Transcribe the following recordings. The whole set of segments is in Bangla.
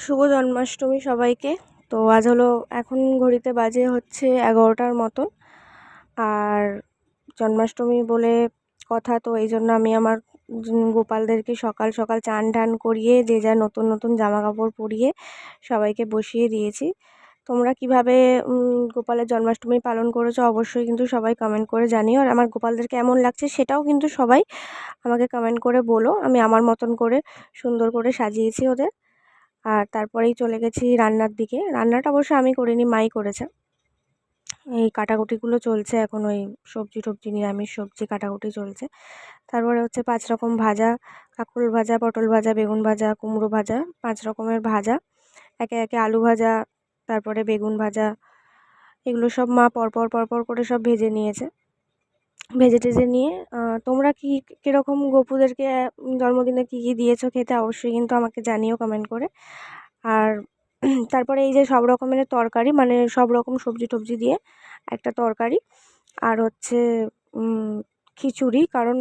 শুভ জন্মাষ্টমী সবাইকে। তো আজ হলো, এখন ঘড়িতে বাজে হচ্ছে 11টার মতন। আর জন্মাষ্টমী বলে কথা, তো এই জন্য আমি আমার গোপালদেরকে সকাল সকাল চান টান করিয়ে যে যা নতুন নতুন জামা কাপড় পরিয়ে সবাইকে বসিয়ে দিয়েছি। তোমরা কিভাবে গোপালের জন্মাষ্টমী পালন করেছো অবশ্যই কিন্তু সবাই কমেন্ট করে জানিও। আর আমার গোপালদের কেমন লাগছে সেটাও কিন্তু সবাই আমাকে কমেন্ট করে বলো। আমি আমার মতন করে সুন্দর করে সাজিয়েছি ওদের। আর তারপরেই চলে গেছি রান্নার দিকে। রান্নাটা অবশ্য আমি করিনি, মাই করেছে। এই কাটাকুটিগুলো চলছে এখন, ওই সবজি টবজি নিরামিষ সবজি কাটাকুটি চলছে। তারপরে হচ্ছে 5 রকম ভাজা, কাঁকরোল ভাজা, পটল ভাজা, বেগুন ভাজা, কুমড়ো ভাজা, 5 রকমের ভাজা, একে একে আলু ভাজা, তারপরে বেগুন ভাজা, এগুলো সব মা পরপর পরপর করে সব ভেজে নিয়েছে। ভেজে টেজে নিয়ে তোমরা কীরকম গপুদেরকে জন্মদিনে কী কী দিয়েছো খেতে অবশ্যই কিন্তু আমাকে জানিও কমেন্ট করে। আর তারপরে এই যে সব রকমের তরকারি, মানে সব রকম সবজি টবজি দিয়ে একটা তরকারি, আর হচ্ছে খিচুড়ি। কারণ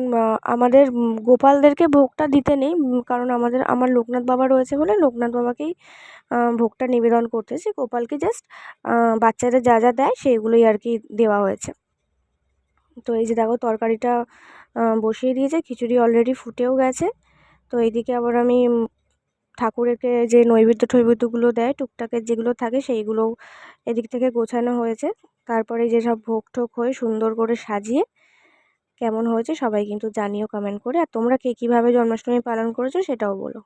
আমাদের গোপালদেরকে ভোগটা দিতে নেই, কারণ আমার লোকনাথ বাবা রয়েছে বলে লোকনাথ বাবাকেই ভোগটা নিবেদন করতেছি। গোপালকে জাস্ট বাচ্চারা যা যা দেয় সেইগুলোই আর কি দেওয়া হয়েছে। তো এই যে দেখো তরকারিটা বসিয়ে দিয়েছে, খিচুড়ি অলরেডি ফুটেও গেছে। তো এইদিকে আবার আমি ঠাকুরকে যে নৈবেদ্য টৈবেদ্যগুলো দেয় টুকটাকের যেগুলো থাকে সেইগুলোও এদিক থেকে গোছানো হয়েছে। তারপরে যেসব ভোগ টোগ হয়ে সুন্দর করে সাজিয়ে কেমন হয়েছে সবাই কিন্তু জানিও কমেন্ট করে। আর তোমরা কে কীভাবে জন্মাষ্টমী পালন করেছো সেটাও বলো।